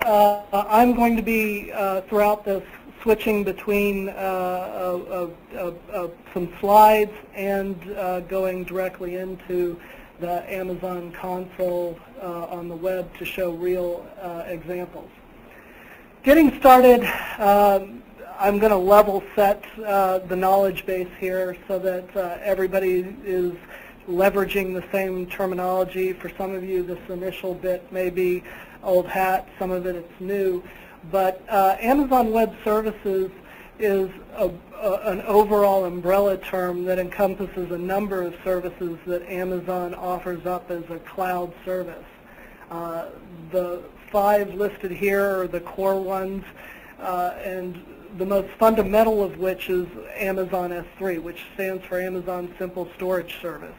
I'm going to be, throughout this, switching between some slides and going directly into the Amazon console on the web to show real examples. Getting started, I'm going to level set the knowledge base here so that everybody is leveraging the same terminology. For some of you, this initial bit may be old hat, some of it it's new. But Amazon Web Services is an overall umbrella term that encompasses a number of services that Amazon offers up as a cloud service. The 5 listed here are the core ones, and the most fundamental of which is Amazon S3, which stands for Amazon Simple Storage Service.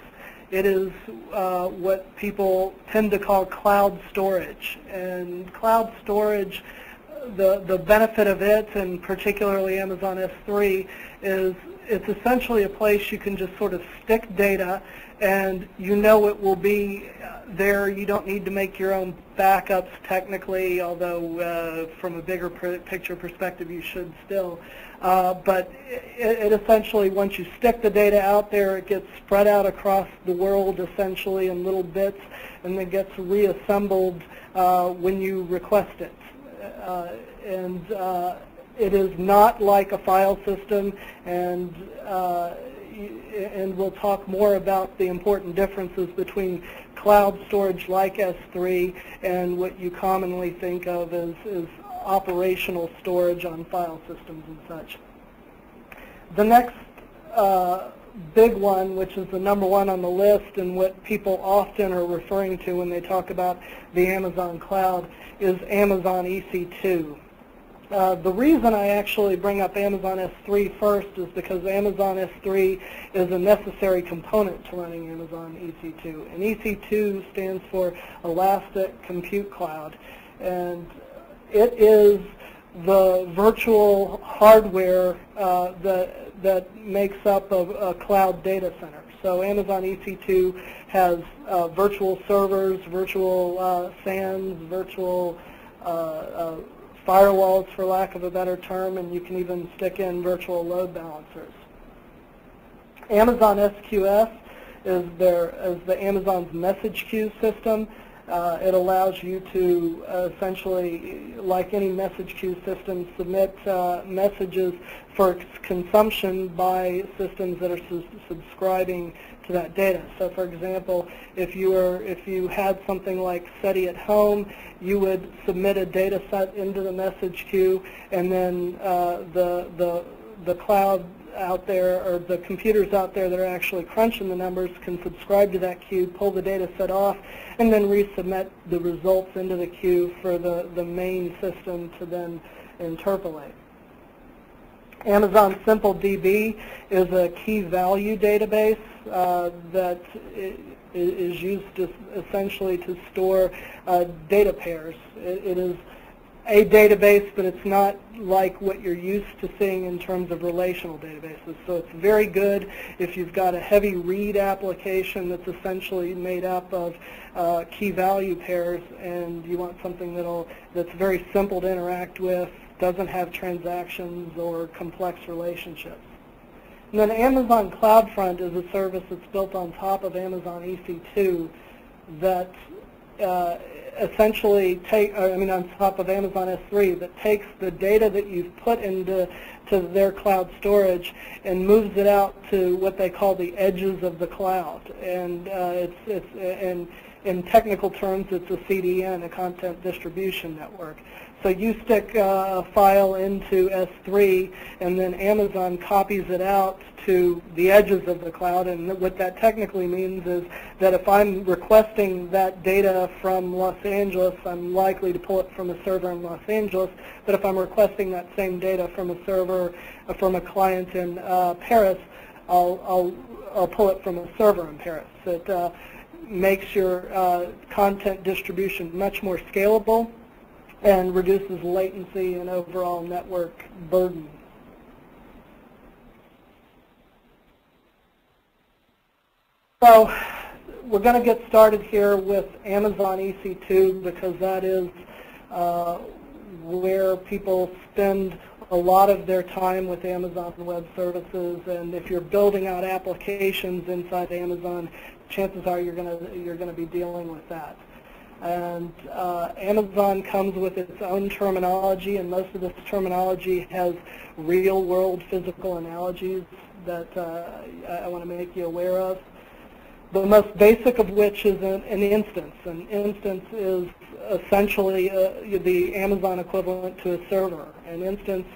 It is what people tend to call cloud storage. And cloud storage, the benefit of it, and particularly Amazon S3, is it's essentially a place you can just sort of stick data and you know it will be there. You don't need to make your own backups technically, although from a bigger picture perspective you should still. But it essentially, once you stick the data out there, it gets spread out across the world essentially in little bits and then gets reassembled when you request it. It is not like a file system, and we'll talk more about the important differences between cloud storage like S3 and what you commonly think of as operational storage on file systems and such. The next big one, which is the number 1 on the list and what people often are referring to when they talk about the Amazon cloud, is Amazon EC2. The reason I actually bring up Amazon S3 first is because Amazon S3 is a necessary component to running Amazon EC2. And EC2 stands for Elastic Compute Cloud. And it is the virtual hardware that makes up a cloud data center. So Amazon EC2 has virtual servers, virtual SANs, virtual firewalls, for lack of a better term, and you can even stick in virtual load balancers. Amazon SQS is the Amazon's message queue system. It allows you to essentially, like any message queue system, submit messages for consumption by systems that are subscribing to that data. So, for example, if you had something like SETI at home, you would submit a data set into the message queue, and then the cloud out there, or the computers out there that are actually crunching the numbers, can subscribe to that queue, pull the data set off, and then resubmit the results into the queue for the main system to then interpolate. Amazon Simple DB is a key value database that is used essentially to store data pairs. It is a database, but it's not like what you're used to seeing in terms of relational databases. So it's very good if you've got a heavy read application that's essentially made up of key value pairs, and you want something that's very simple to interact with, doesn't have transactions or complex relationships. And then Amazon CloudFront is a service that's built on top of Amazon EC2 that essentially on top of Amazon S3, that takes the data that you've put into their cloud storage and moves it out to what they call the edges of the cloud. And in technical terms, it's a CDN, a content distribution network. So you stick a file into S3, and then Amazon copies it out to the edges of the cloud. And what that technically means is that if I'm requesting that data from Los Angeles, I'm likely to pull it from a server in Los Angeles. But if I'm requesting that same data from a server, from a client in Paris, I'll pull it from a server in Paris. It makes your content distribution much more scalable and reduces latency and overall network burden. So we're going to get started here with Amazon EC2 because that is where people spend a lot of their time with Amazon Web Services, and if you're building out applications inside Amazon, chances are you're going to be dealing with that. And Amazon comes with its own terminology, and most of this terminology has real-world physical analogies that I want to make you aware of. The most basic of which is an instance. An instance is essentially the Amazon equivalent to a server. An instance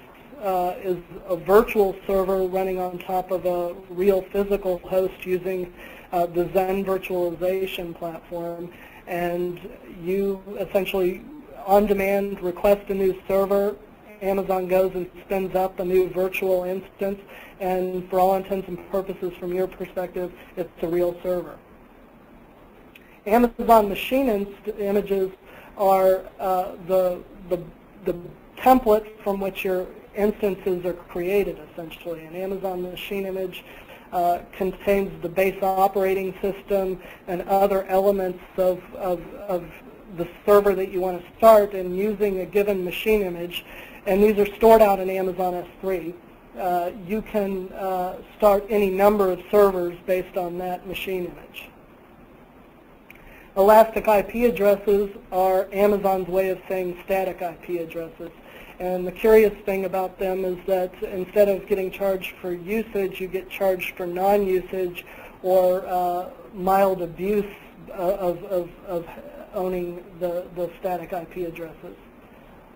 is a virtual server running on top of a real physical host using the Zen virtualization platform, and you essentially on demand request a new server. Amazon goes and spins up a new virtual instance, and for all intents and purposes, from your perspective, it's a real server. Amazon machine images are the template from which your instances are created, essentially. An Amazon machine image contains the base operating system and other elements of the server that you want to start, and using a given machine image, and these are stored out in Amazon S3. You can start any number of servers based on that machine image. Elastic IP addresses are Amazon's way of saying static IP addresses. And the curious thing about them is that instead of getting charged for usage, you get charged for non-usage or mild abuse of owning the static IP addresses.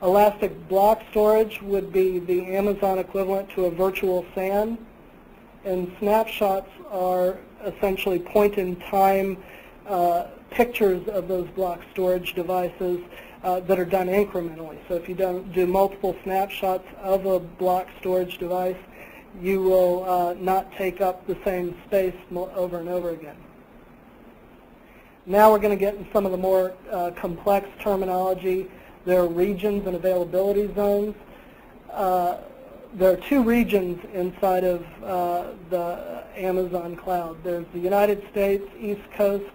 Elastic block storage would be the Amazon equivalent to a virtual SAN, and snapshots are essentially point-in-time pictures of those block storage devices that are done incrementally. So if you do multiple snapshots of a block storage device, you will not take up the same space over and over again. Now we're going to get in some of the more complex terminology. There are regions and availability zones. There are two regions inside of the Amazon cloud. There's the United States East Coast,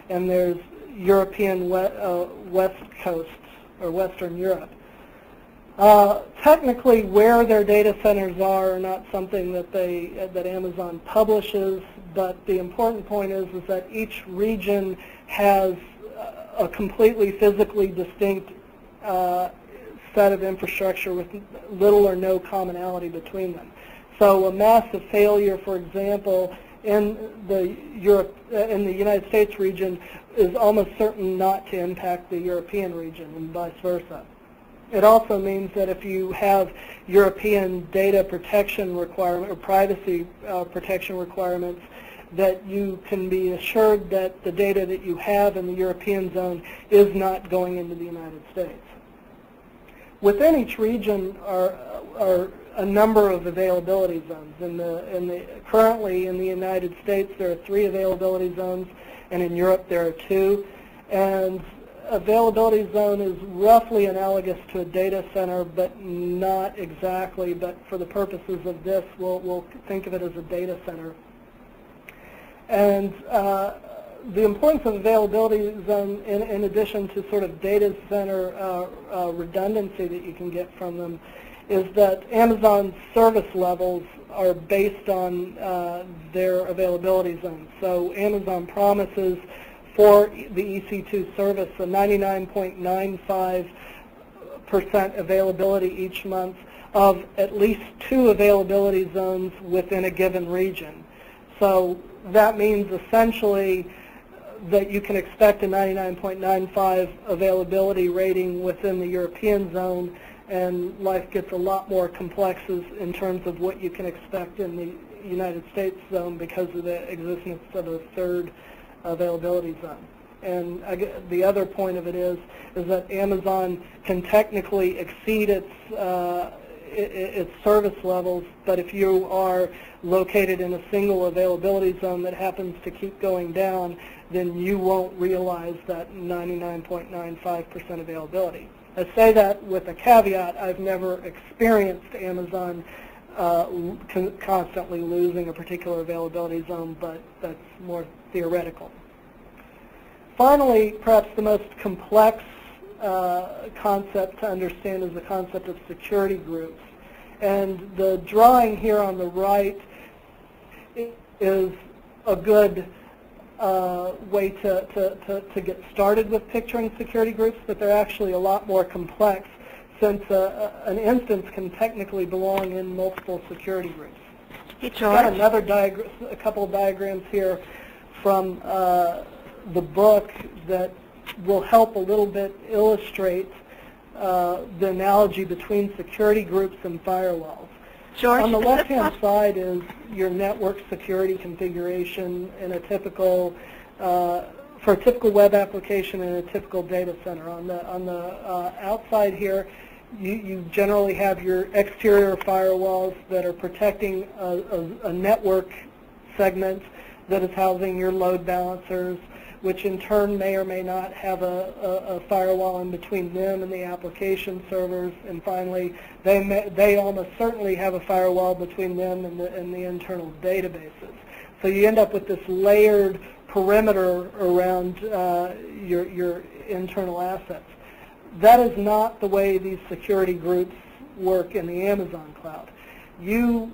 and there's European West Coast, or Western Europe. Technically, where their data centers are not something that Amazon publishes, but the important point is that each region has a completely physically distinct set of infrastructure with little or no commonality between them. So a massive failure, for example, in the United States region is almost certain not to impact the European region, and vice versa. It also means that if you have European data protection requirement or privacy protection requirements, that you can be assured that the data that you have in the European zone is not going into the United States. Within each region are a number of availability zones. Currently in the United States there are 3 availability zones, and in Europe there are 2. And availability zone is roughly analogous to a data center, but not exactly. But for the purposes of this, we'll think of it as a data center. And the importance of availability zone, in addition to sort of data center redundancy that you can get from them, is that Amazon's service levels are based on their availability zones. So Amazon promises for the EC2 service a 99.95% availability each month of at least 2 availability zones within a given region. So that means essentially that you can expect a 99.95 availability rating within the European zone, and life gets a lot more complex in terms of what you can expect in the United States zone because of the existence of a 3rd availability zone. And the other point of it is that Amazon can technically exceed its service levels, but if you are located in a single availability zone that happens to keep going down, then you won't realize that 99.95% availability. I say that with a caveat. I've never experienced Amazon constantly losing a particular availability zone, but that's more theoretical. Finally, perhaps the most complex concept to understand is the concept of security groups. And the drawing here on the right is a good way to get started with picturing security groups, but they're actually a lot more complex since an instance can technically belong in multiple security groups. Hey, George. Got another a couple of diagrams here from the book that will help a little bit illustrate the analogy between security groups and firewalls. George, on the left-hand side is your network security configuration in a typical, for a typical web application in a typical data center. On the outside here, you generally have your exterior firewalls that are protecting a network segment that is housing your load balancers, which in turn may or may not have a firewall in between them and the application servers. And finally, they almost certainly have a firewall between them and the internal databases. So you end up with this layered perimeter around your internal assets. That is not the way these security groups work in the Amazon cloud. You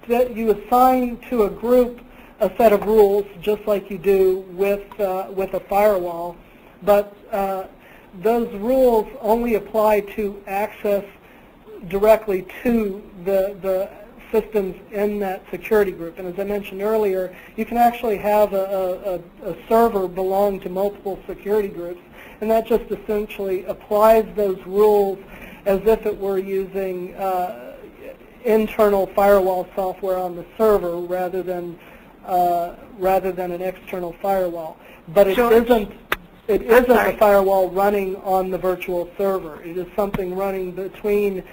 assign to a group a set of rules, just like you do with a firewall, but those rules only apply to access directly to the systems in that security group. And as I mentioned earlier, you can actually have a server belong to multiple security groups, and that just essentially applies those rules as if it were using internal firewall software on the server rather than an external firewall. But it isn't a firewall running on the virtual server. It is something running between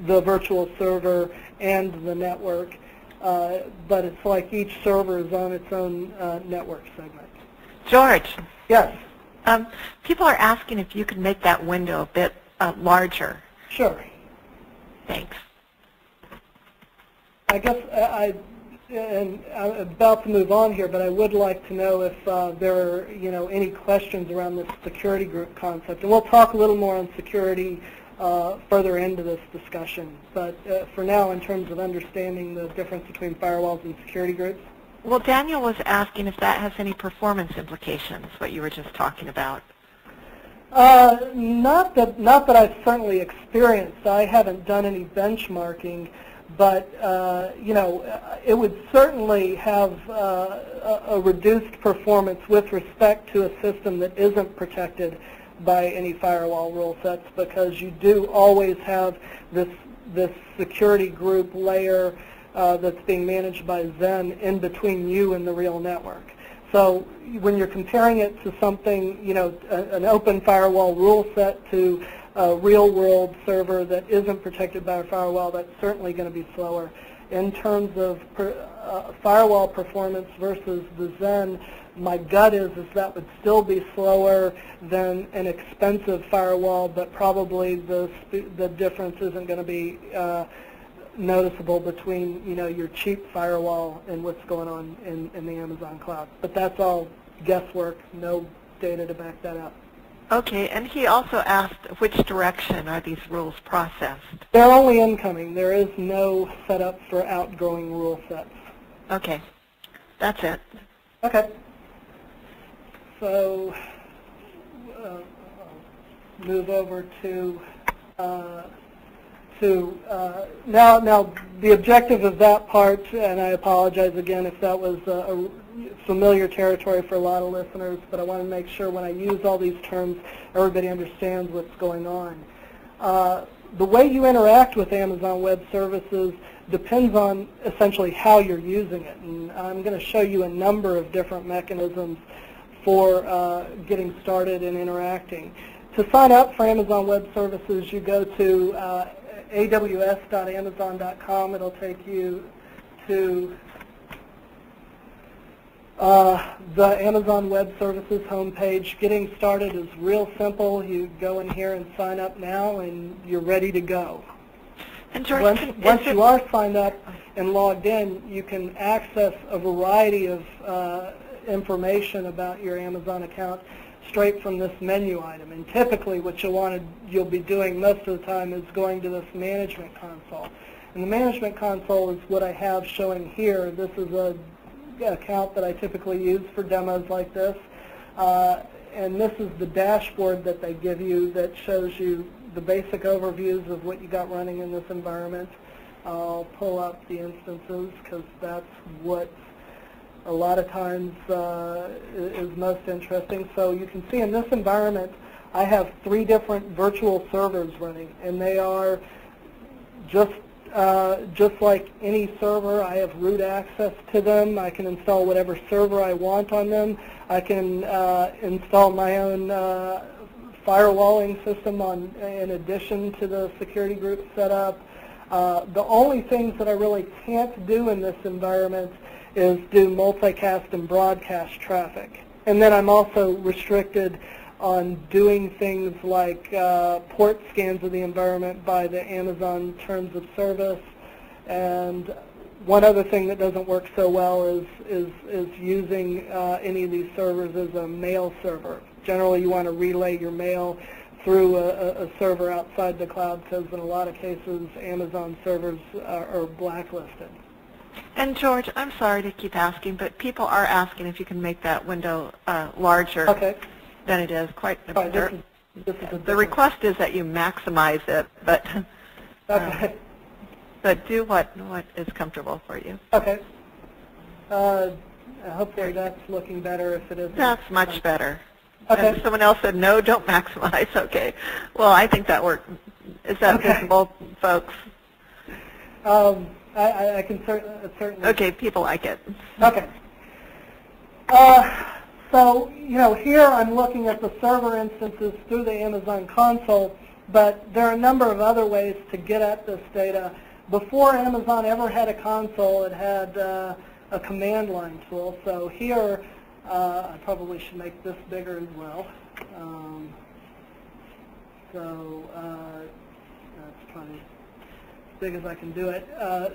the virtual server and the network. But it's like each server is on its own network segment. George. Yes. People are asking if you could make that window a bit larger. Sure. Thanks. I guess and I'm about to move on here, but I would like to know if there are, any questions around this security group concept. And we'll talk a little more on security further into this discussion. But for now, in terms of understanding the difference between firewalls and security groups. Well, Daniel was asking if that has any performance implications, what you were just talking about. Not that I've certainly experienced. I haven't done any benchmarking. But, it would certainly have a reduced performance with respect to a system that isn't protected by any firewall rule sets, because you do always have this security group layer that's being managed by Zen in between you and the real network. So when you're comparing it to something, an open firewall rule set to a real-world server that isn't protected by a firewall, that's certainly going to be slower. In terms of firewall performance versus the Zen, my gut is that would still be slower than an expensive firewall, but probably the difference isn't going to be noticeable between your cheap firewall and what's going on in the Amazon cloud. But that's all guesswork, no data to back that up. Okay, and he also asked which direction are these rules processed? They're only incoming. There is no setup for outgoing rule sets. Okay, that's it. Okay. So move over to now the objective of that part, and I apologize again if that was a familiar territory for a lot of listeners, but I want to make sure when I use all these terms, everybody understands what's going on. The way you interact with Amazon Web Services depends on essentially how you're using it, and I'm going to show you a number of different mechanisms for getting started and interacting. To sign up for Amazon Web Services, you go to aws.amazon.com. It'll take you to the Amazon Web Services homepage. Getting started is real simple. You go in here and sign up now, and you're ready to go. And George, once you are signed up and logged in, you can access a variety of information about your Amazon account. straight from this menu item. And typically what you'll be doing most of the time is going to this management console. And the management console is what I have showing here. This is an account that I typically use for demos like this. And this is the dashboard that they give you that shows you the basic overviews of what you got running in this environment. I'll pull up the instances because that's what a lot of times is most interesting. So you can see in this environment I have 3 different virtual servers running, and they are just like any server. I have root access to them. I can install whatever server I want on them. I can install my own firewalling system in addition to the security group setup. The only things that I really can't do in this environment is do multicast and broadcast traffic. And then I'm also restricted on doing things like port scans of the environment by the Amazon Terms of Service. And one other thing that doesn't work so well is using any of these servers as a mail server. Generally, you want to relay your mail through a server outside the cloud because in a lot of cases, Amazon servers are blacklisted. And George, I'm sorry to keep asking, but people are asking if you can make that window larger than it is. The request is that you maximize it, but but do what is comfortable for you. Okay. Hopefully that's looking better. If it isn't, that's much better. Okay. And someone else said no, don't maximize. Okay. Well, I think that worked. Is that visible, folks? I can certainly. Okay, people like it. Okay. So, here I'm looking at the server instances through the Amazon console, but there are a number of other ways to get at this data. Before Amazon ever had a console, it had a command line tool. So here, I probably should make this bigger as well. That's probably as big as I can do it.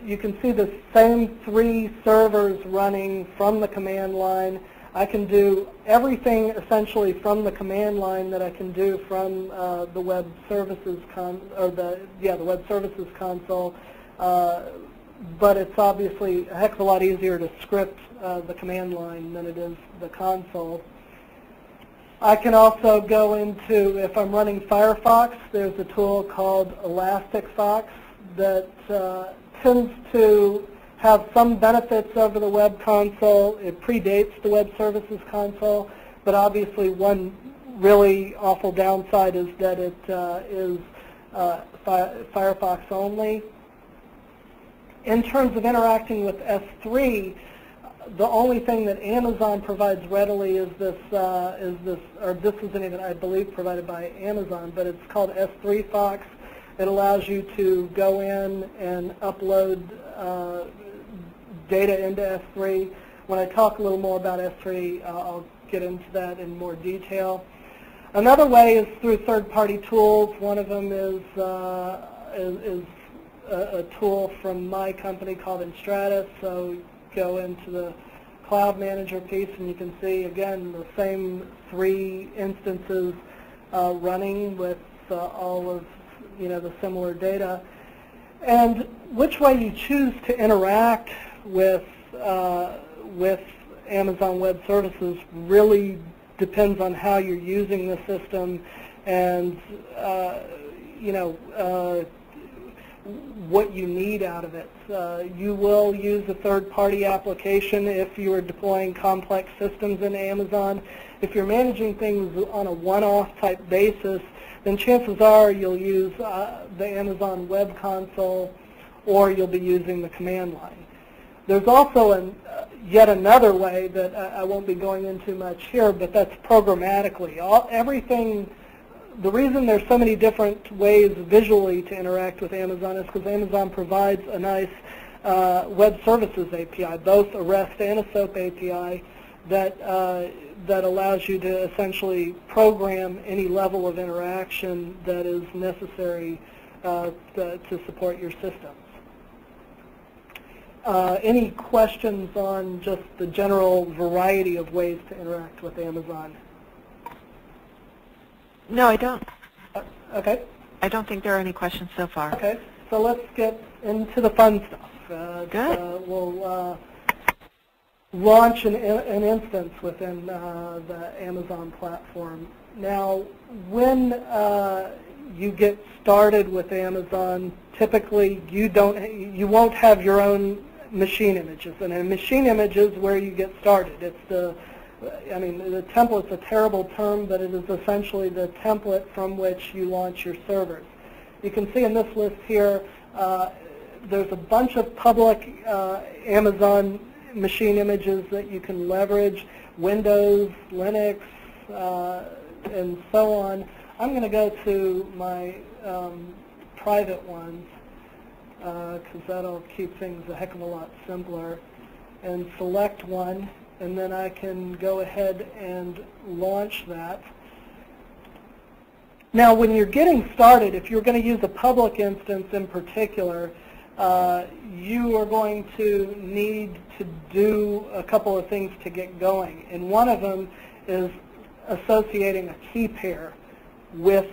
You can see the same 3 servers running from the command line. I can do everything essentially from the command line that I can do from the web services the web services console. But it's obviously a heck of a lot easier to script the command line than it is the console. I can also go into, if I'm running Firefox, there's a tool called ElasticFox that tends to have some benefits over the web console. It predates the web services console, but obviously one really awful downside is that it is Firefox only. In terms of interacting with S3, the only thing that Amazon provides readily is this isn't even, I believe, provided by Amazon, but it's called S3 Fox. It allows you to go in and upload data into S3. When I talk a little more about S3, I'll get into that in more detail. Another way is through third-party tools. One of them is a tool from my company called Instratus. So go into the Cloud Manager piece, and you can see, again, the same 3 instances running with all of the similar data. And which way you choose to interact with Amazon Web Services really depends on how you're using the system and what you need out of it. You will use a third-party application if you are deploying complex systems in Amazon. If you're managing things on a one-off type basis, then chances are you'll use the Amazon Web Console or you'll be using the command line. There's also yet another way that I won't be going into much here, but that's programmatically. The reason there's so many different ways visually to interact with Amazon is because Amazon provides a nice web services API, both a REST and a SOAP API, that allows you to essentially program any level of interaction that is necessary to support your systems. Any questions on just the general variety of ways to interact with Amazon? No, I don't. Okay. I don't think there are any questions so far. Okay, so let's get into the fun stuff. Good. We'll launch an instance within the Amazon platform. Now, when you get started with Amazon, typically you won't have your own machine images, and a machine image is where you get started. It's the template's a terrible term, but it is essentially the template from which you launch your servers. You can see in this list here, there's a bunch of public Amazon machine images that you can leverage, Windows, Linux, and so on. I'm going to go to my private ones because that'll keep things a heck of a lot simpler, and select one, and then I can go ahead and launch that. Now, when you're getting started, if you're going to use a public instance in particular, you are going to need to do a couple of things to get going. And one of them is associating a key pair with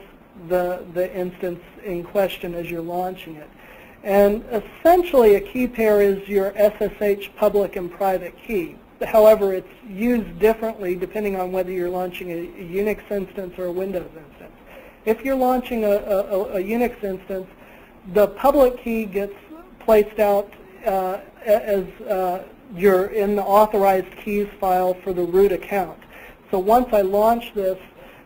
the instance in question as you're launching it. And essentially a key pair is your SSH public and private key. However, it's used differently depending on whether you're launching a Unix instance or a Windows instance. If you're launching a Unix instance, the public key gets placed out as you're in the authorized keys file for the root account. So once I launch this,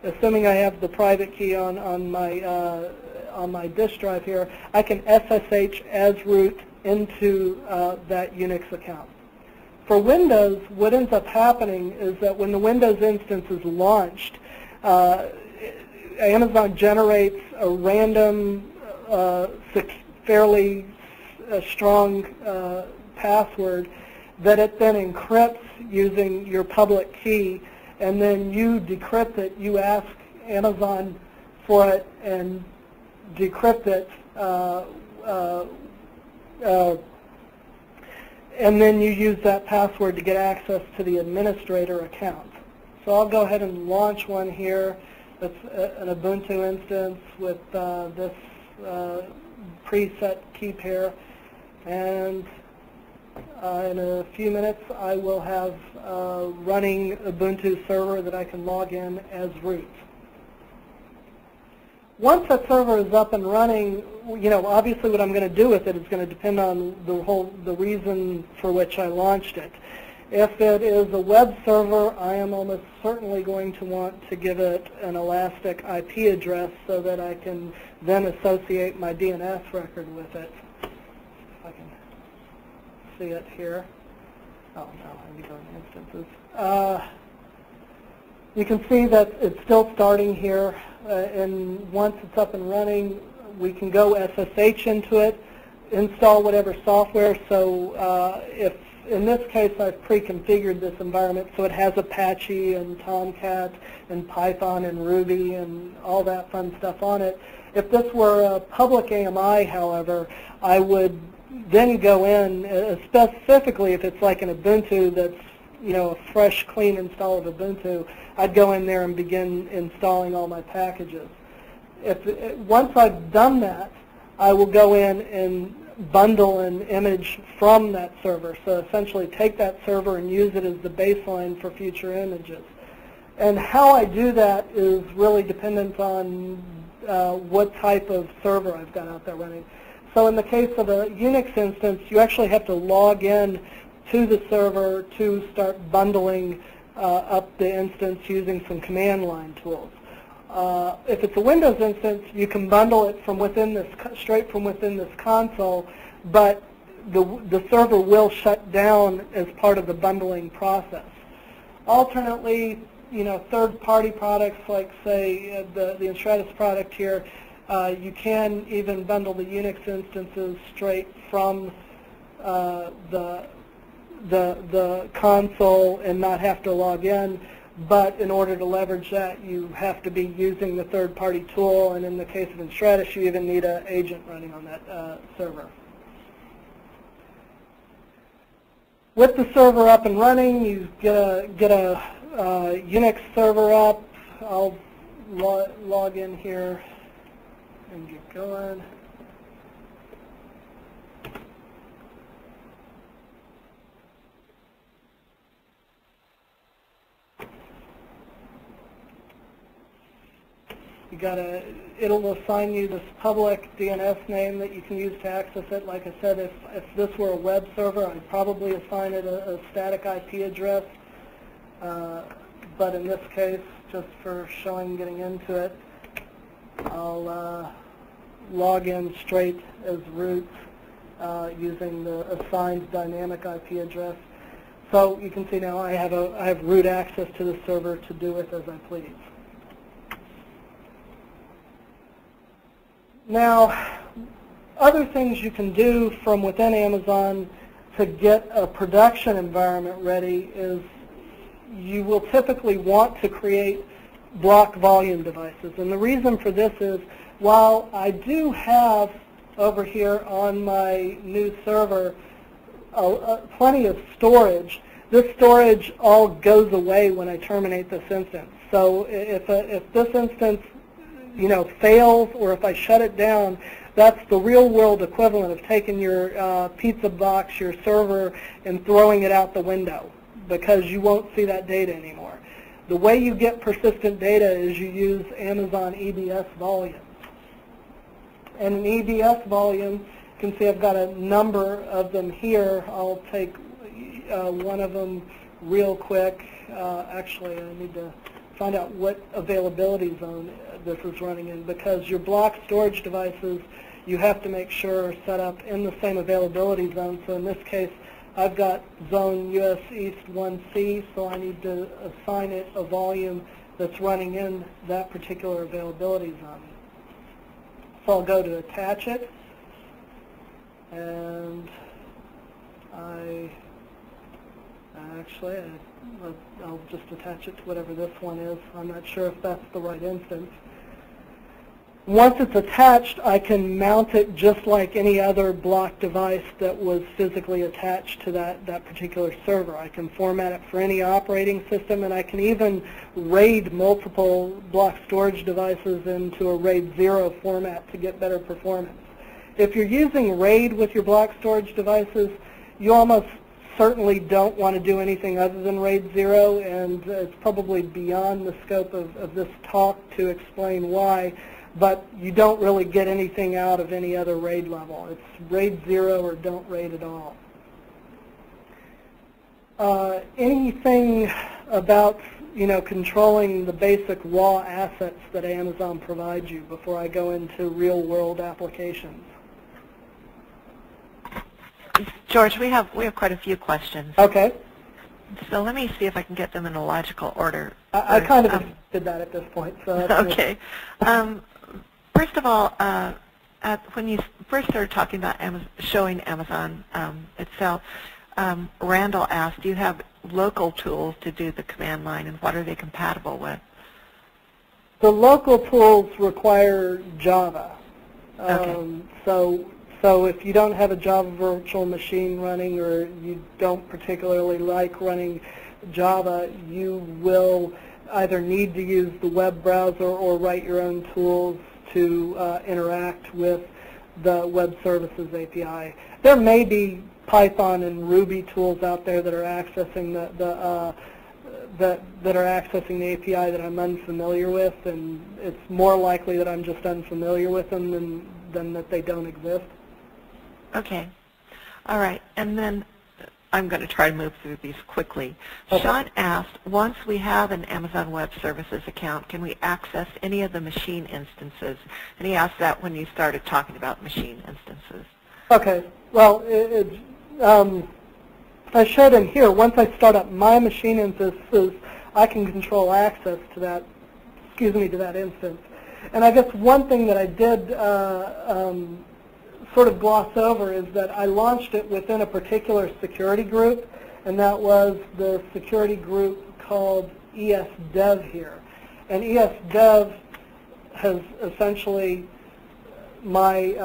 assuming I have the private key on my disk drive here, I can SSH as root into that Unix account. For Windows, what ends up happening is that when the Windows instance is launched, Amazon generates a random, fairly strong password that it then encrypts using your public key, and then you decrypt it. You ask Amazon for it and decrypt it, and then you use that password to get access to the administrator account. So I'll go ahead and launch one here. That's an Ubuntu instance with this preset key pair, and in a few minutes I will have a running Ubuntu server that I can log in as root. Once that server is up and running, obviously what I'm going to do with it is going to depend on the reason for which I launched it. If it is a web server, I am almost certainly going to want to give it an elastic IP address so that I can then associate my DNS record with it. If I can see it here. Oh no, I need to go in instances. You can see that it's still starting here, and once it's up and running, we can go SSH into it, install whatever software. So if in this case I've pre-configured this environment so it has Apache and Tomcat and Python and Ruby and all that fun stuff on it. If this were a public AMI, however, I would then go in, specifically if it's like an Ubuntu that's a fresh, clean install of Ubuntu, I'd go in there and begin installing all my packages. Once I've done that, I will go in and bundle an image from that server. So essentially take that server and use it as the baseline for future images. And how I do that is really dependent on what type of server I've got out there running. So in the case of a Unix instance, you actually have to log in to the server to start bundling up the instance using some command line tools. If it's a Windows instance, you can bundle it from within this, straight from within this console, but the server will shut down as part of the bundling process. Alternately, third-party products like, say, the Enstratus product here, you can even bundle the Unix instances straight from the console and not have to log in. But in order to leverage that, you have to be using the third-party tool, and in the case of Enstratus, you even need an agent running on that server. With the server up and running, you get a Unix server up. I'll log in here and get going. It'll assign you this public DNS name that you can use to access it. Like I said, if this were a web server, I'd probably assign it a static IP address. But in this case, just for showing getting into it, I'll log in straight as root using the assigned dynamic IP address. So you can see now I have root access to the server to do with as I please. Now, other things you can do from within Amazon to get a production environment ready is you will typically want to create block volume devices. And the reason for this is while I do have over here on my new server plenty of storage, this storage all goes away when I terminate this instance. So if this instance fails, or if I shut it down, that's the real world equivalent of taking your pizza box, your server, and throwing it out the window, because you won't see that data anymore. The way you get persistent data is you use Amazon EBS volumes. And an EBS volume, you can see I've got a number of them here. I'll take one of them real quick. Actually, I need to find out what availability zone this is running in, because your block storage devices you have to make sure are set up in the same availability zone. So in this case, I've got zone US East 1C, so I need to assign it a volume that's running in that particular availability zone. So I'll go to attach it, and I'll just attach it to whatever this one is. I'm not sure if that's the right instance. Once it's attached, I can mount it just like any other block device that was physically attached to that particular server. I can format it for any operating system, and I can even RAID multiple block storage devices into a RAID 0 format to get better performance. If you're using RAID with your block storage devices, you almost certainly don't want to do anything other than RAID 0, and it's probably beyond the scope of this talk to explain why, but you don't really get anything out of any other RAID level. It's RAID 0 or don't RAID at all. Anything about controlling the basic raw assets that Amazon provides you before I go into real-world applications? George, we have quite a few questions. Okay. So let me see if I can get them in a logical order. I kind of did that at this point. So okay. First of all, when you first started talking about showing Amazon itself, Randall asked, do you have local tools to do the command line, and what are they compatible with? The local tools require Java. Okay. So if you don't have a Java virtual machine running, or you don't particularly like running Java, you will either need to use the web browser or write your own tools to interact with the web services API. There may be Python and Ruby tools out there that are accessing the API that I'm unfamiliar with, and it's more likely that I'm just unfamiliar with them than that they don't exist. Okay. All right. And then I'm going to try to move through these quickly. Okay. Sean asked, once we have an Amazon Web Services account, can we access any of the machine instances? And he asked that when you started talking about machine instances. Okay. Well, I showed in here, once I start up my machine instances, I can control access to that, to that instance. And I guess one thing that I did sort of gloss over is that I launched it within a particular security group, and that was the security group called ESDev here. And ESDev has essentially my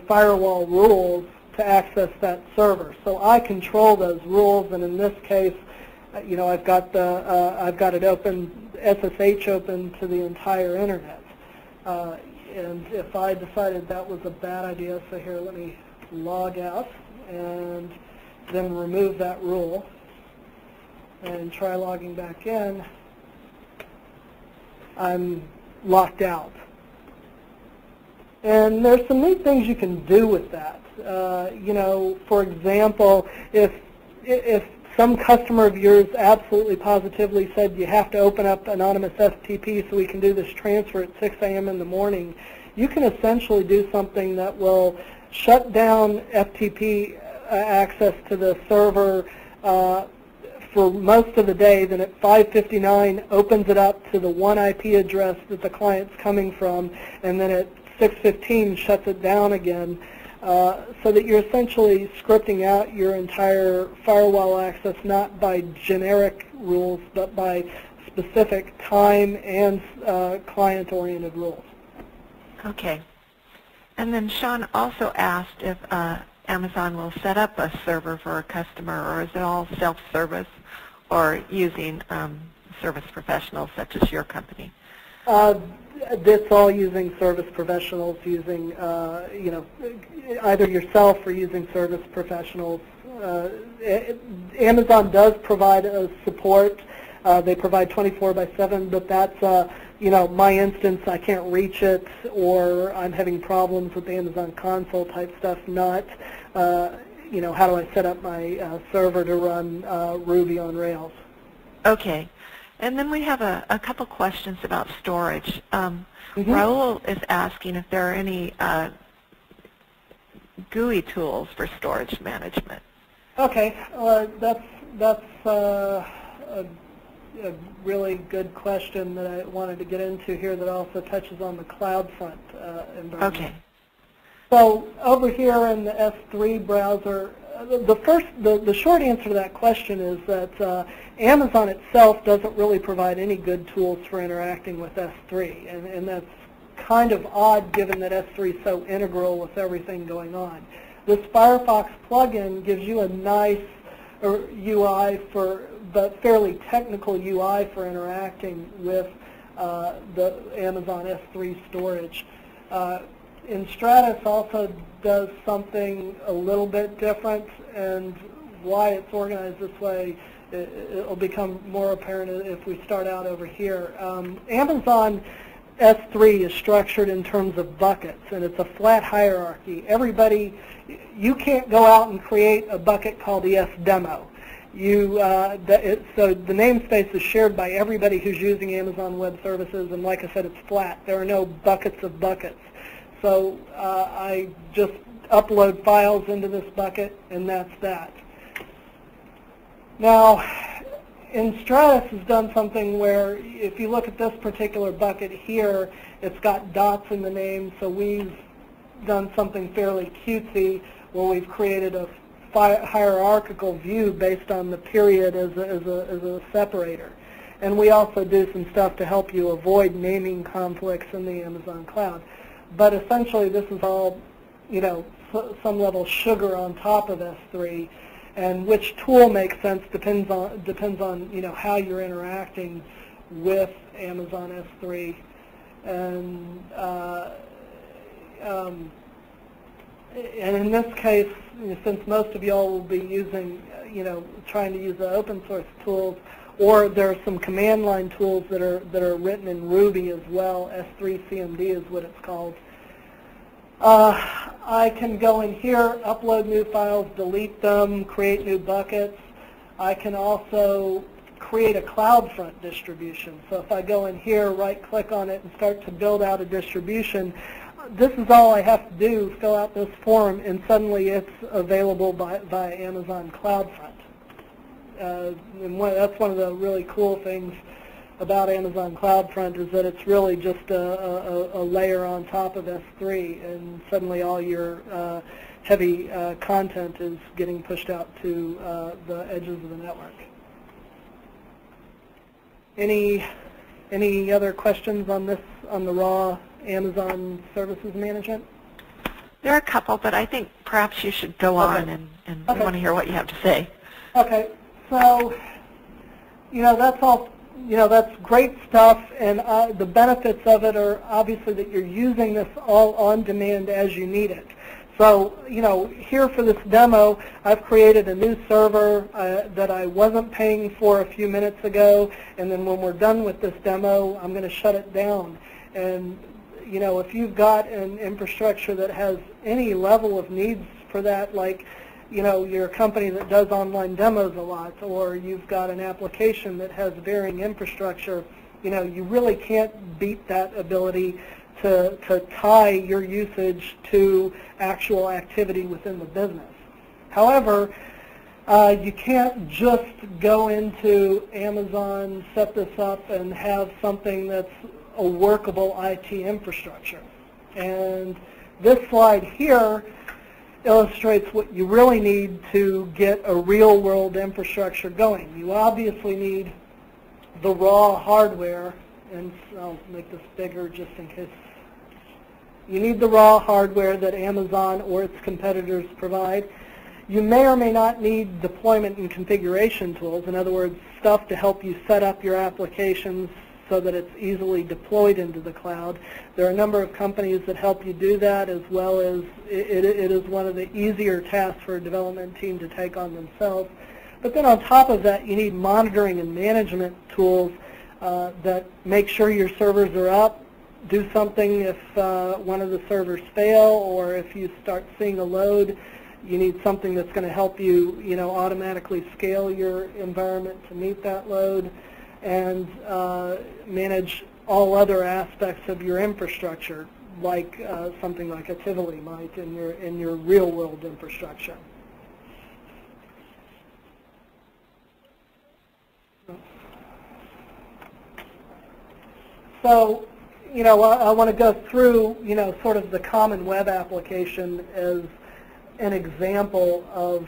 firewall rules to access that server. So I control those rules, and in this case, I've got it open SSH open to the entire internet. And if I decided that was a bad idea, so here, let me log out and then remove that rule and try logging back in, I'm locked out. And there's some neat things you can do with that. You know, for example, if some customer of yours absolutely positively said you have to open up anonymous FTP so we can do this transfer at 6 a.m. in the morning, you can essentially do something that will shut down FTP access to the server for most of the day, then at 5:59 opens it up to the one IP address that the client's coming from, and then at 6:15 shuts it down again, so that you're essentially scripting out your entire firewall access not by generic rules but by specific time and client-oriented rules. Okay. And then Sean also asked if Amazon will set up a server for a customer, or is it all self-service or using service professionals such as your company? It's all using service professionals, using you know, either yourself or using service professionals. Amazon does provide support. They provide 24/7, but that's you know, my instance, I can't reach it, or I'm having problems with the Amazon console type stuff, not you know, how do I set up my server to run Ruby on Rails. Okay. And then we have a couple questions about storage. Raul is asking if there are any GUI tools for storage management. Okay, that's a really good question that I wanted to get into here that also touches on the CloudFront environment. Okay. So over here in the S3 browser, the short answer to that question is that Amazon itself doesn't really provide any good tools for interacting with S3, and that's kind of odd given that S3 is so integral with everything going on. This Firefox plugin gives you a nice UI but fairly technical UI for interacting with the Amazon S3 storage. Stratus also does something a little bit different, and why it's organized this way, it'll become more apparent if we start out over here. Amazon S3 is structured in terms of buckets, and it's a flat hierarchy. You can't go out and create a bucket called ES demo. So the namespace is shared by everybody who's using Amazon Web Services, and like I said, it's flat. There are no buckets of buckets. So I just upload files into this bucket, and that's that. Now, Stratus has done something where if you look at this particular bucket here, it's got dots in the name, so we've done something fairly cutesy where we've created a hierarchical view based on the period as a separator. And we also do some stuff to help you avoid naming conflicts in the Amazon cloud. But essentially this is all, you know, some level sugar on top of S3, and which tool makes sense depends on you know, how you're interacting with Amazon S3. And in this case, since most of y'all will be using, you know, trying to use the open source tools, or there are some command line tools that are written in Ruby as well. S3 CMD is what it's called. I can go in here, upload new files, delete them, create new buckets. I can also create a CloudFront distribution. So if I go in here, right-click on it, and start to build out a distribution, this is all I have to do, fill out this form, and suddenly it's available via Amazon CloudFront. And that's one of the really cool things about Amazon CloudFront is that it's really just a layer on top of S3, and suddenly all your heavy content is getting pushed out to the edges of the network. Any other questions on this, on the raw Amazon Services Management? There are a couple, but I think perhaps you should go on, and we want to hear what you have to say. Okay, so, you know, that's all that's great stuff, and the benefits of it are obviously that you're using this all on demand as you need it. So, here for this demo, I've created a new server that I wasn't paying for a few minutes ago, and then when we're done with this demo, I'm going to shut it down. And, if you've got an infrastructure that has any level of needs for that, like, you're a company that does online demos a lot, or you've got an application that has varying infrastructure, you really can't beat that ability to tie your usage to actual activity within the business. However, you can't just go into Amazon, set this up, and have something that's a workable IT infrastructure. And this slide here illustrates what you really need to get a real-world infrastructure going. You obviously need the raw hardware, and I'll make this bigger just in case. You need the raw hardware that Amazon or its competitors provide. You may or may not need deployment and configuration tools, in other words, stuff to help you set up your applications so that it's easily deployed into the cloud. There are a number of companies that help you do that, as well as it is one of the easier tasks for a development team to take on themselves. But then on top of that, you need monitoring and management tools that make sure your servers are up, do something if one of the servers fail, or if you start seeing a load, you need something that's going to help you, automatically scale your environment to meet that load, and manage all other aspects of your infrastructure, like something like a Tivoli might in your real-world infrastructure. So, I want to go through, sort of the common web application as an example of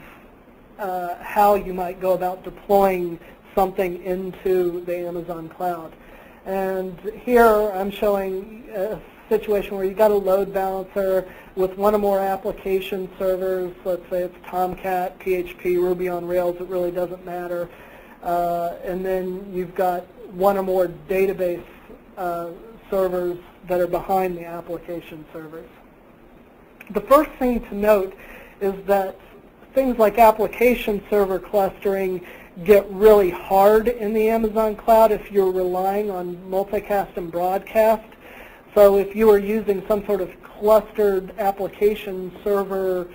how you might go about deploying something into the Amazon cloud. And here I'm showing a situation where you've got a load balancer with one or more application servers. Let's say it's Tomcat, PHP, Ruby on Rails. It really doesn't matter. And then you've got one or more database servers that are behind the application servers. The first thing to note is that things like application server clustering get really hard in the Amazon cloud if you're relying on multicast and broadcast. So if you are using some sort of clustered application server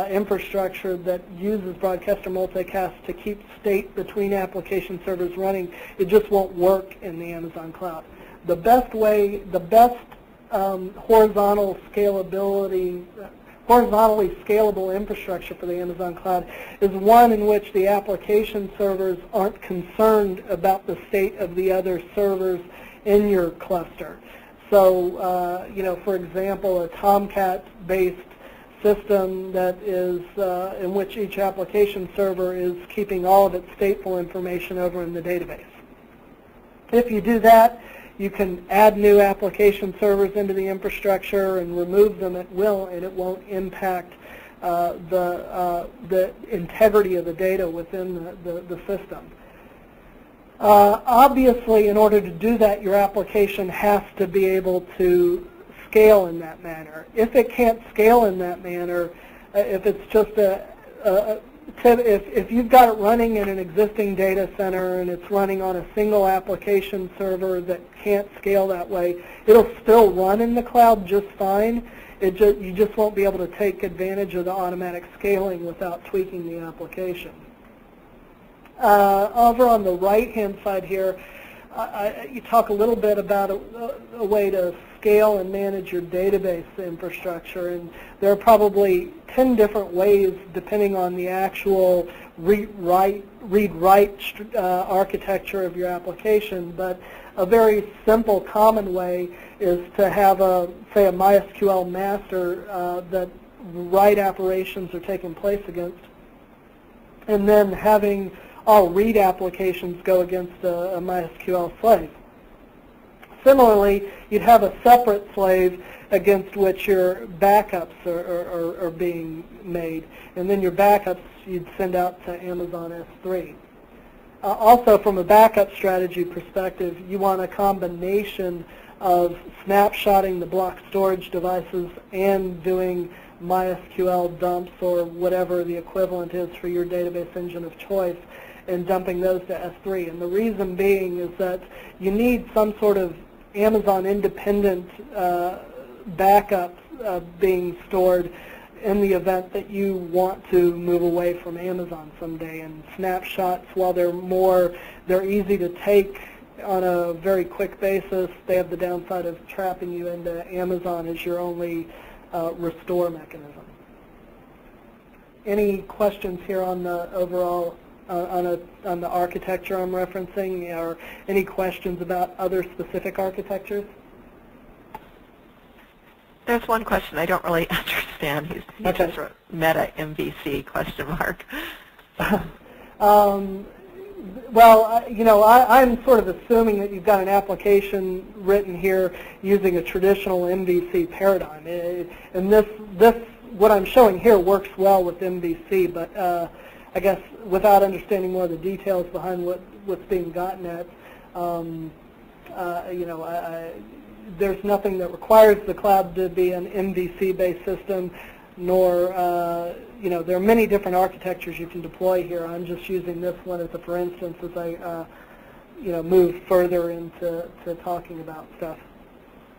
infrastructure that uses broadcast or multicast to keep state between application servers running, it just won't work in the Amazon cloud. The best horizontally scalable infrastructure for the Amazon cloud is one in which the application servers aren't concerned about the state of the other servers in your cluster. So, for example, a Tomcat-based system that is in which each application server is keeping all of its stateful information over in the database. If you do that, you can add new application servers into the infrastructure and remove them at will, and it won't impact the integrity of the data within the system. Obviously, in order to do that, your application has to be able to scale in that manner. If it can't scale in that manner, if it's just if you've got it running in an existing data center and it's running on a single application server that can't scale that way, it'll still run in the cloud just fine. You just won't be able to take advantage of the automatic scaling without tweaking the application. Over on the right-hand side here, you talk a little bit about a way to scale and manage your database infrastructure, and there are probably 10 different ways depending on the actual read-write architecture of your application, but a very simple common way is to have say a MySQL master that write operations are taking place against, and then having all read applications go against a MySQL slave. Similarly, you'd have a separate slave against which your backups are being made, and then your backups you'd send out to Amazon S3. Also, from a backup strategy perspective, you want a combination of snapshotting the block storage devices and doing MySQL dumps or whatever the equivalent is for your database engine of choice, and dumping those to S3. And the reason being is that you need some sort of Amazon independent backup being stored in the event that you want to move away from Amazon someday. And snapshots, while they're easy to take on a very quick basis, they have the downside of trapping you into Amazon as your only restore mechanism. Any questions here on the overall, on the architecture I'm referencing, or any questions about other specific architectures? There's one question I don't really understand. He okay. just wrote meta MVC question mark. Well, you know, I'm sort of assuming that you've got an application written here using a traditional MVC paradigm, and this what I'm showing here works well with MVC, but I guess without understanding more of the details behind what's being gotten at, you know, there's nothing that requires the cloud to be an MVC-based system, nor, you know, there are many different architectures you can deploy here. I'm just using this one as a for instance as I, you know, move further into talking about stuff.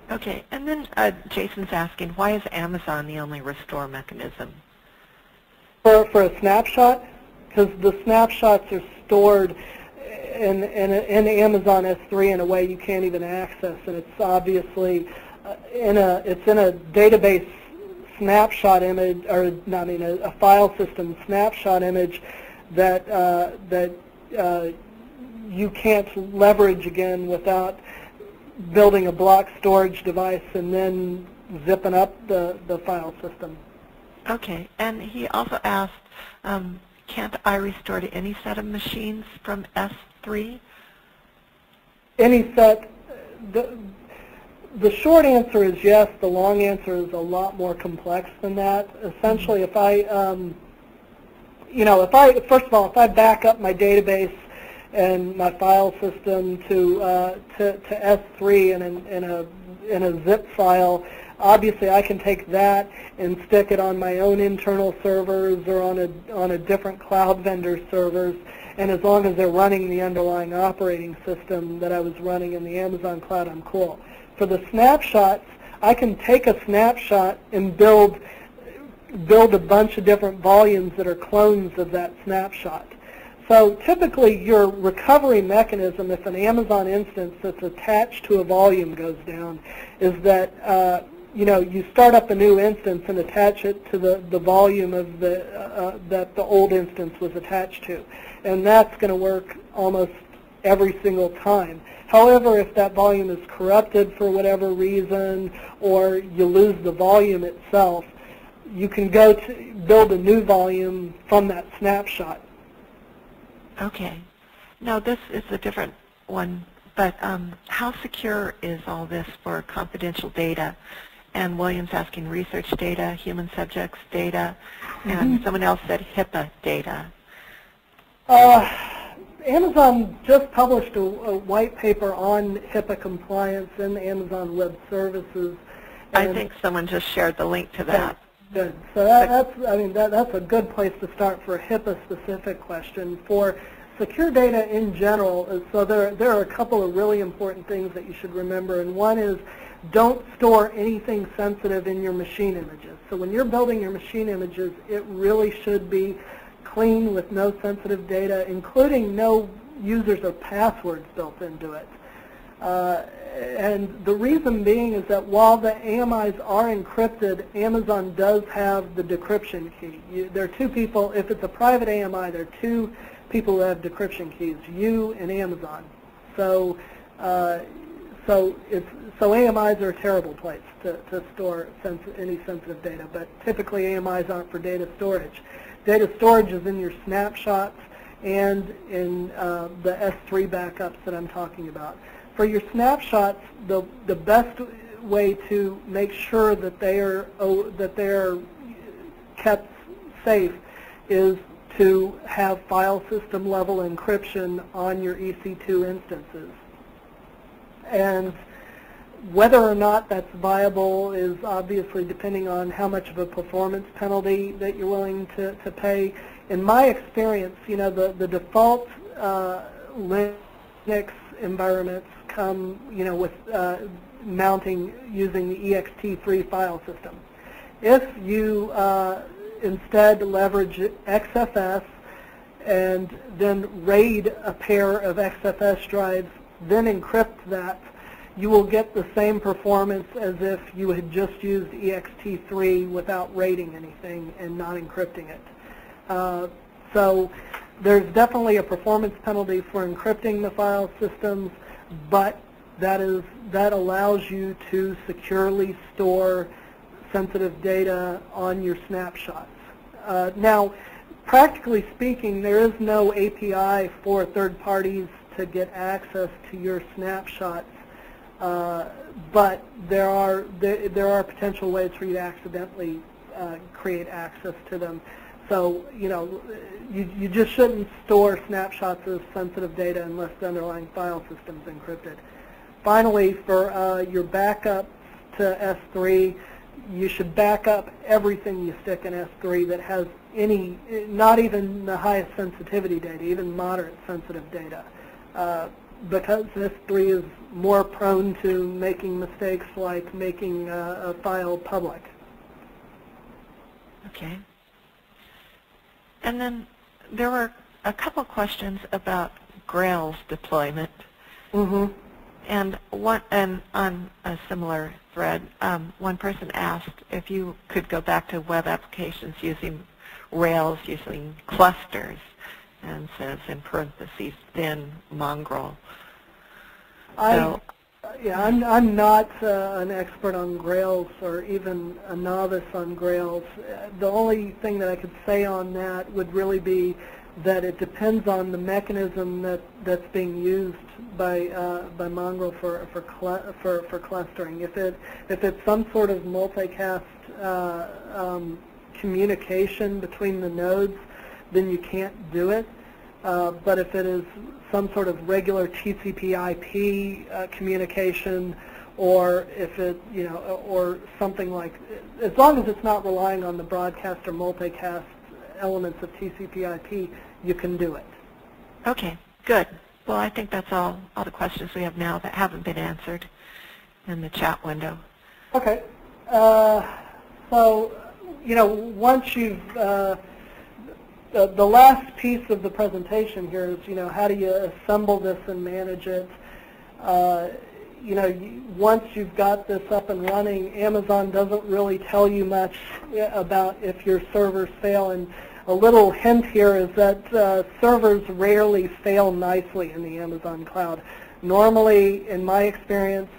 Okay, and then Jason's asking, why is Amazon the only restore mechanism? For a snapshot, because the snapshots are stored in Amazon S3 in a way you can't even access, and it's obviously it's in a database snapshot image, or not, I mean a file system snapshot image that you can't leverage again without building a block storage device and then zipping up the file system. Okay, and he also asked, can't I restore to any set of machines from S3? Any set, the short answer is yes. The long answer is a lot more complex than that. Essentially, if I, you know, first of all, if I back up my database and my file system to S3 in a zip file, obviously I can take that and stick it on my own internal servers or on a different cloud vendor servers, and as long as they're running the underlying operating system that I was running in the Amazon cloud, I'm cool. For the snapshots, I can take a snapshot and build a bunch of different volumes that are clones of that snapshot. So typically your recovery mechanism, if an Amazon instance that's attached to a volume goes down, is that you know, you start up a new instance and attach it to the volume of that the old instance was attached to, and that's going to work almost every single time. However, if that volume is corrupted for whatever reason, or you lose the volume itself, you can go to build a new volume from that snapshot. Okay. Now this is a different one, but how secure is all this for confidential data? And William's asking research data, human subjects data, and someone else said HIPAA data. Amazon just published a white paper on HIPAA compliance in Amazon Web Services. I think someone just shared the link to that. Good. So that's a good place to start for a HIPAA-specific question. For secure data in general, so there are a couple of really important things that you should remember, and one is don't store anything sensitive in your machine images. So when you're building your machine images, it really should be clean with no sensitive data, including no users or passwords built into it. And the reason being is that while the AMIs are encrypted, Amazon does have the decryption key. There are two people, if it's a private AMI, there are two people who have decryption keys, you and Amazon. So so AMIs are a terrible place to store any sensitive data, but typically AMIs aren't for data storage. Data storage is in your snapshots and in the S3 backups that I'm talking about. For your snapshots, the best way to make sure that they are kept safe is to have file system level encryption on your EC2 instances. And whether or not that's viable is obviously depending on how much of a performance penalty that you're willing to pay. In my experience, the default Linux environments come, with mounting using the ext3 file system. If you instead leverage XFS and then RAID a pair of XFS drives, then encrypt that, you will get the same performance as if you had just used ext3 without RAIDing anything and not encrypting it. So there's definitely a performance penalty for encrypting the file systems, but that allows you to securely store sensitive data on your snapshots. Now, practically speaking, there is no API for third parties to get access to your snapshots, but there are potential ways for you to accidentally create access to them. So, you just shouldn't store snapshots as sensitive data unless the underlying file system is encrypted. Finally, for your backup to S3, you should back up everything you stick in S3 that has any, not even the highest sensitivity data, even moderate sensitive data, because S3 is more prone to making mistakes like making a file public. Okay. And then there were a couple questions about Grail's deployment. Mm-hmm. And on a similar thread, one person asked if you could go back to web applications using Rails using clusters, and says in parentheses thin mongrel. Yeah, I'm not an expert on Grails or even a novice on Grails. The only thing that I could say on that would really be that it depends on the mechanism that's being used by Mongrel for clustering. If it's some sort of multicast communication between the nodes, then you can't do it. But if it is some sort of regular TCP/IP communication, or if it, or something like, as long as it's not relying on the broadcast or multicast elements of TCP/IP, you can do it. Okay, good. Well, I think that's all the questions we have now that haven't been answered in the chat window. Okay. So, once you've, the last piece of the presentation here is, how do you assemble this and manage it? Once you've got this up and running, Amazon doesn't really tell you much about if your servers fail. And a little hint here is that servers rarely fail nicely in the Amazon cloud. Normally, in my experience,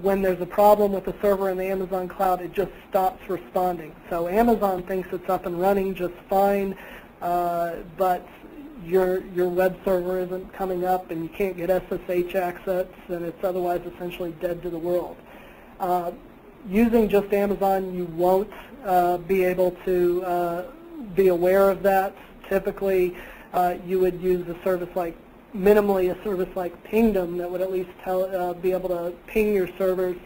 when there's a problem with the server in the Amazon cloud, it just stops responding. So Amazon thinks it's up and running just fine, but your web server isn't coming up and you can't get SSH access, and it's otherwise essentially dead to the world. Using just Amazon, you won't be able to be aware of that. Typically, you would use a service like, minimally a service like Pingdom that would at least be able to ping your servers.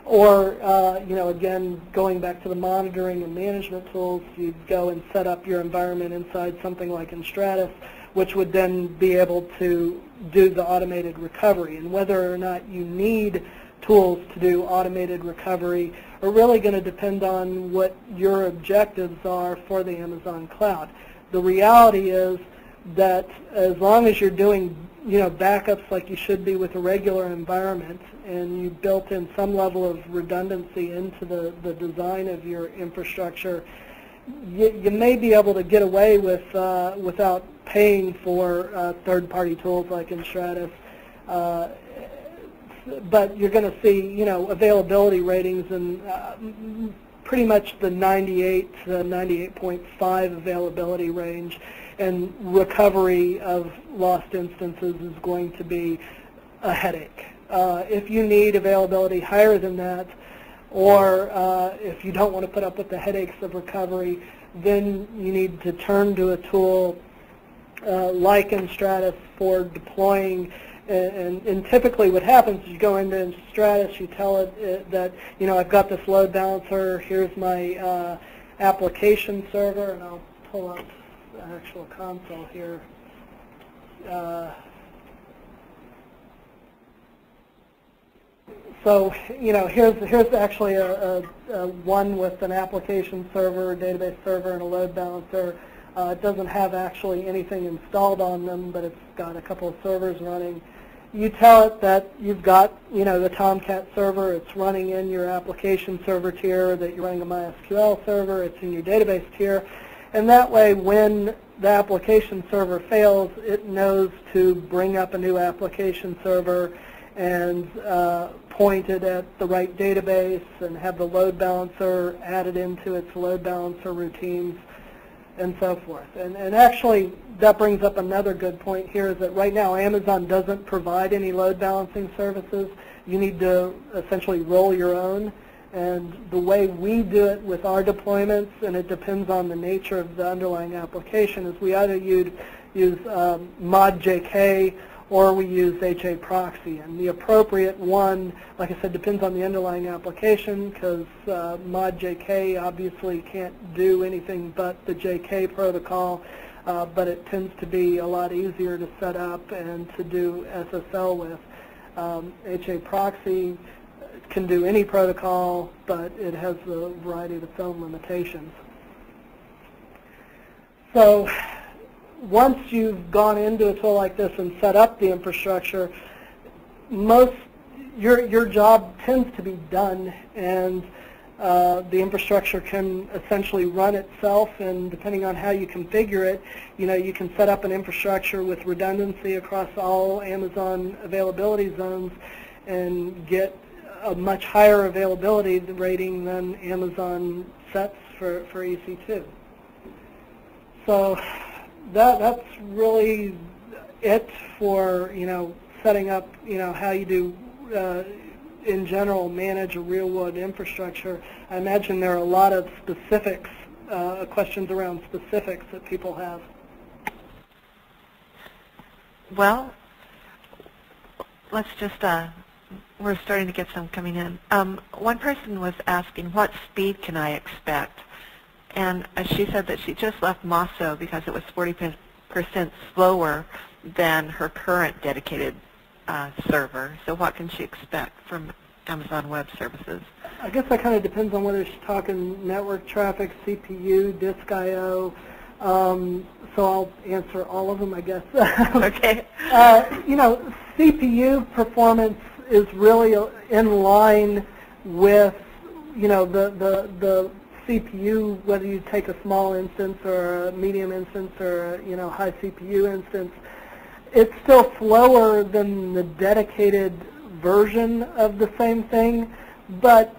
Or, again, going back to the monitoring and management tools, you'd go and set up your environment inside something like Stratus, which would then be able to do the automated recovery. And whether or not you need tools to do automated recovery are really going to depend on what your objectives are for the Amazon cloud. The reality is that as long as you're doing backups like you should be with a regular environment, and you built in some level of redundancy into the design of your infrastructure, you may be able to get away with without paying for third-party tools like Stratus. But you're going to see availability ratings in pretty much the 98 to 98.5 availability range, and recovery of lost instances is going to be a headache. If you need availability higher than that, or if you don't want to put up with the headaches of recovery, then you need to turn to a tool like Stratus for deploying. And typically what happens is you go into Stratus, you tell it that, I've got this load balancer, here's my application server, and I'll pull up the actual console here. So, here's actually a one with an application server, a database server, and a load balancer. It doesn't have actually anything installed on them, but it's got a couple of servers running. You tell it that you've got, the Tomcat server. It's running in your application server tier, that you're running a MySQL server. It's in your database tier. And that way, when the application server fails, it knows to bring up a new application server and point it at the right database and have the load balancer added into its load balancer routines and so forth. And actually, that brings up another good point here, is that right now Amazon doesn't provide any load balancing services. You need to essentially roll your own. And the way we do it with our deployments, and it depends on the nature of the underlying application, is we either use mod.jk or we use HA proxy. And the appropriate one, like I said, depends on the underlying application, because mod.jk obviously can't do anything but the JK protocol, but it tends to be a lot easier to set up and to do SSL with. HA proxy can do any protocol, but it has a variety of its own limitations. So once you've gone into a tool like this and set up the infrastructure, your job tends to be done, and the infrastructure can essentially run itself. And depending on how you configure it, you can set up an infrastructure with redundancy across all Amazon availability zones and get a much higher availability rating than Amazon sets for EC2. So that's really it for setting up how you do in general manage a real-world infrastructure. I imagine there are a lot of specifics, questions around specifics that people have. Well, let's just we're starting to get some coming in. One person was asking, what speed can I expect? And she said that she just left Mosso because it was 40% slower than her current dedicated server. So what can she expect from Amazon Web Services? I guess that kind of depends on whether she's talking network traffic, CPU, disk I/O. So I'll answer all of them, I guess. Okay. CPU performance is really in line with, the CPU, whether you take a small instance or a medium instance or a, high CPU instance. It's still slower than the dedicated version of the same thing, but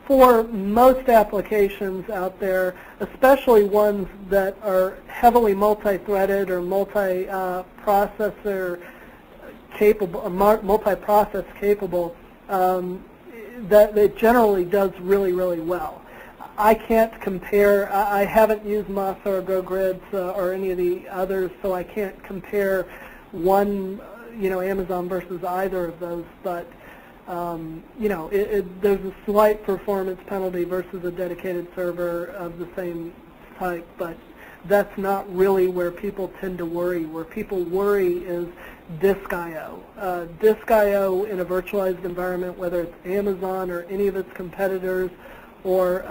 for most applications out there, especially ones that are heavily multi-threaded or multi-processor capable, multi-process capable, that it generally does really, really well. I can't compare. I haven't used Mosso or GoGrids or any of the others, so I can't compare one, Amazon versus either of those. But there's a slight performance penalty versus a dedicated server of the same type, but that's not really where people tend to worry. Where people worry is disk I/O. Disk I/O in a virtualized environment, whether it's Amazon or any of its competitors, or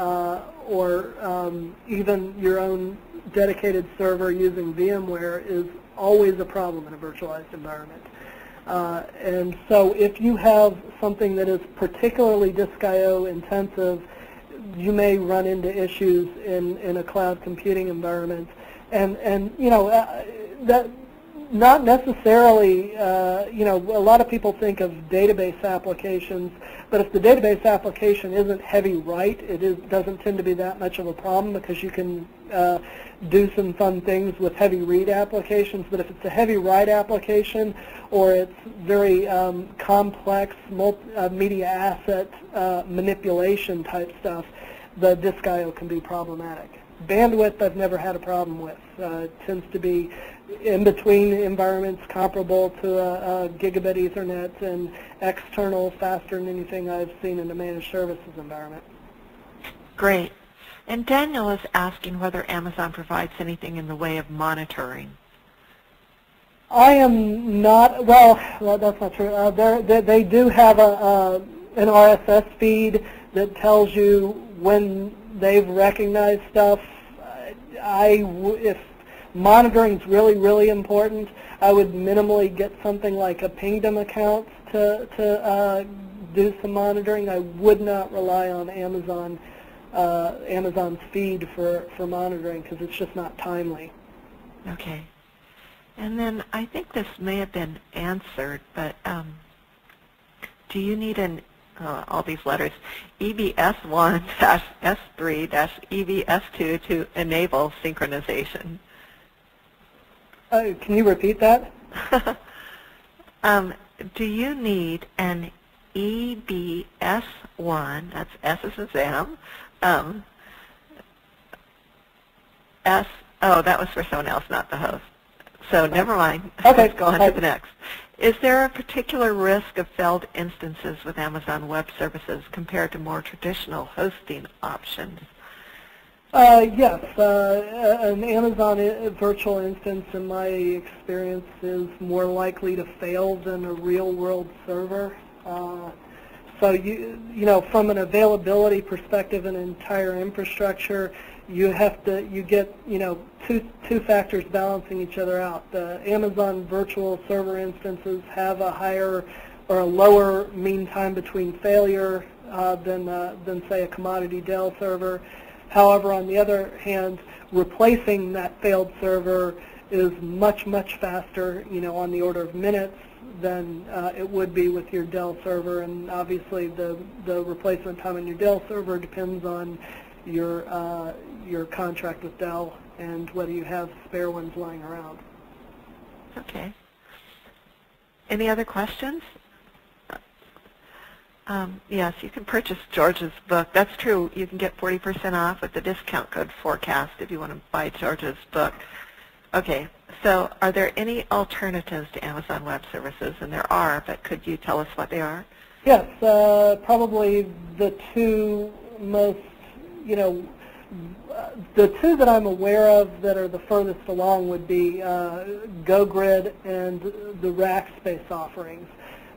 even your own dedicated server using VMware, is always a problem in a virtualized environment. And so if you have something that is particularly disk I/O intensive, you may run into issues in a cloud computing environment. And that not necessarily, a lot of people think of database applications, but if the database application isn't heavy write, it doesn't tend to be that much of a problem, because you can do some fun things with heavy read applications. But if it's a heavy write application, or it's very complex media asset manipulation type stuff, the disk I/O can be problematic. bandwidth I've never had a problem with. It tends to be in between environments comparable to a gigabit Ethernet and external faster than anything I've seen in a managed services environment. Great. And Daniel is asking whether Amazon provides anything in the way of monitoring. I am not, well that's not true. They do have an RSS feed that tells you when they've recognized stuff. If monitoring is really, really important, I would minimally get something like a Pingdom account to do some monitoring. I would not rely on Amazon's feed for monitoring because it's just not timely. Okay. And then I think this may have been answered, but do you need all these letters, EBS1-S3-EBS2 to enable synchronization? Can you repeat that? Do you need an EBS1, that's S as in Sam, that was for someone else, not the host. So never mind. Okay. Let's go on to the next. Is there a particular risk of failed instances with Amazon Web Services compared to more traditional hosting options? Yes. An Amazon virtual instance, in my experience, is more likely to fail than a real-world server. So you know, from an availability perspective and entire infrastructure, you get two factors balancing each other out. The Amazon virtual server instances have a higher or a lower mean time between failure than say a commodity Dell server. However, on the other hand, replacing that failed server is much, much faster, on the order of minutes than it would be with your Dell server. And obviously the replacement time on your Dell server depends on your contract with Dell and whether you have spare ones lying around. Okay. Any other questions? Yes, you can purchase George's book. That's true. You can get 40% off with the discount code FORECAST if you want to buy George's book. Okay, so are there any alternatives to Amazon Web Services? And there are, but could you tell us what they are? Yes, probably the two most, the two that I'm aware of that are the furthest along would be GoGrid and the Rackspace offerings.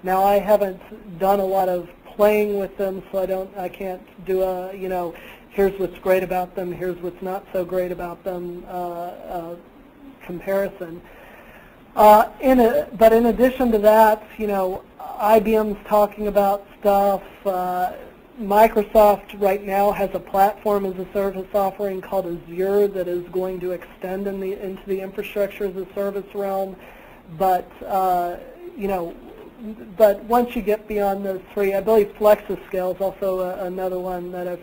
Now, I haven't done a lot of playing with them, so I can't do a, here's what's great about them, here's what's not so great about them comparison. But in addition to that, IBM's talking about stuff. Microsoft right now has a platform as a service offering called Azure that is going to extend into the infrastructure as a service realm. But but once you get beyond those three, I believe FlexiScale is also another one that I've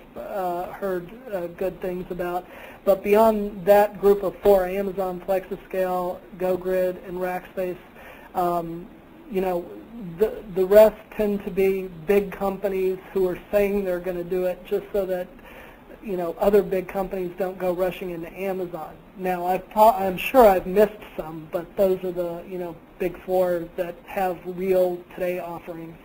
heard good things about. But beyond that group of four, Amazon, FlexiScale, GoGrid, and Rackspace, the rest tend to be big companies who are saying they're going to do it just so that other big companies don't go rushing into Amazon. Now, I'm sure I've missed some, but those are the big four that have real today offerings.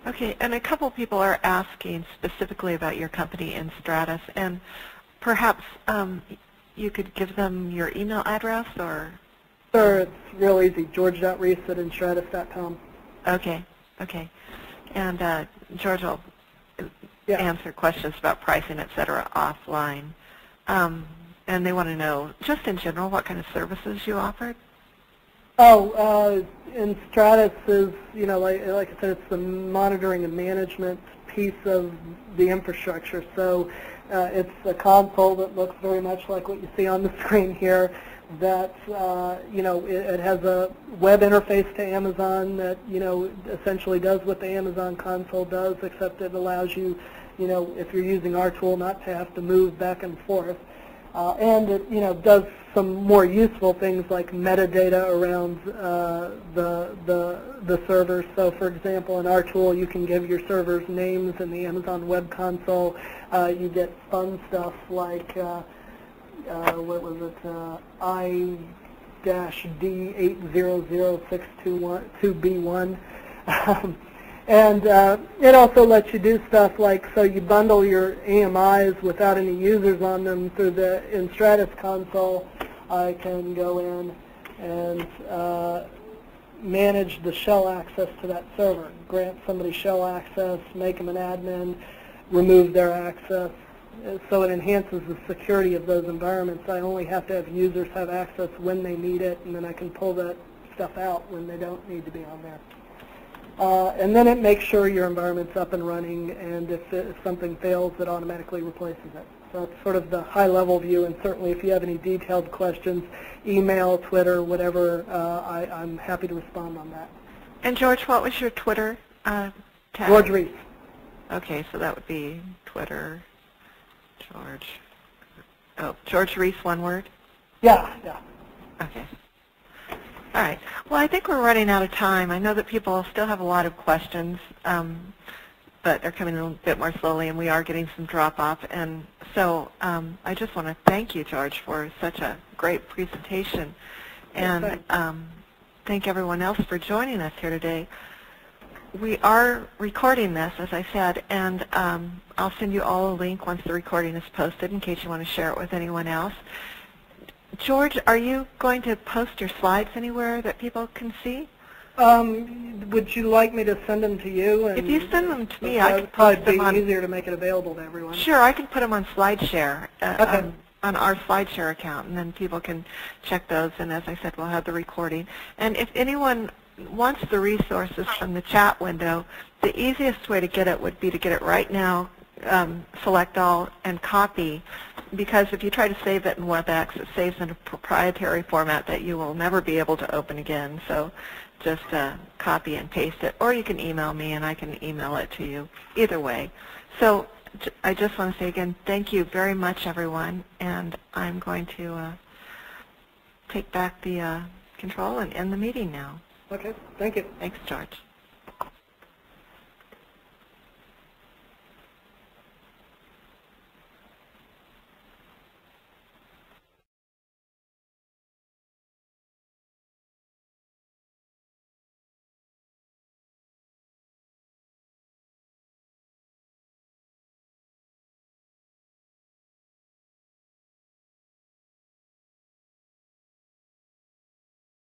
Okay, and a couple people are asking specifically about your company Stratus, and perhaps you could give them your email address, or? Sure, it's real easy. George.reese@enstratus.com. Okay, okay. And George will answer questions about pricing, et cetera, offline. And they want to know, just in general, what kind of services you offered? Oh, Stratus is, like I said, it's the monitoring and management piece of the infrastructure. So it's a console that looks very much like what you see on the screen here. That it has a web interface to Amazon that essentially does what the Amazon console does, except it allows you, if you're using our tool, not to have to move back and forth. And it does some more useful things like metadata around the servers. So for example, in our tool you can give your servers names in the Amazon web console. You get fun stuff like what was it, I-D800621-2B1. And it also lets you do stuff like, so you bundle your EMIs without any users on them through the in Stratus console. I can go in and manage the shell access to that server, grant somebody shell access, make them an admin, remove their access. So it enhances the security of those environments. I only have to have users have access when they need it, and then I can pull that stuff out when they don't need to be on there. And then it makes sure your environment's up and running, and if something fails, it automatically replaces it. So it's sort of the high-level view, and certainly if you have any detailed questions, email, Twitter, whatever, I'm happy to respond on that. And George, what was your Twitter tag? George Reese. Okay, so that would be Twitter, George. Oh, George Reese, one word? Yeah, yeah. Okay. All right. Well, I think we're running out of time. I know that people still have a lot of questions, but they're coming in a bit more slowly, and we are getting some drop-off. And so I just want to thank you, George, for such a great presentation, and thank everyone else for joining us here today. We are recording this, as I said, and I'll send you all a link once the recording is posted in case you want to share it with anyone else. George, are you going to post your slides anywhere that people can see? Would you like me to send them to you? And if you send them to me, I can post post them them on. Easier to make it available to everyone. Sure, I can put them on SlideShare, Okay. on our SlideShare account, and then people can check those. And as I said, we'll have the recording. And if anyone wants the resources from the chat window, the easiest way to get it would be to get it right now, select all, and copy. Because if you try to save it in WebEx, it saves in a proprietary format that you will never be able to open again. So just copy and paste it. Or you can email me, and I can email it to you. Either way. So I just want to say again, thank you very much, everyone. And I'm going to take back the control and end the meeting now. Okay. Thank you. Thanks, George.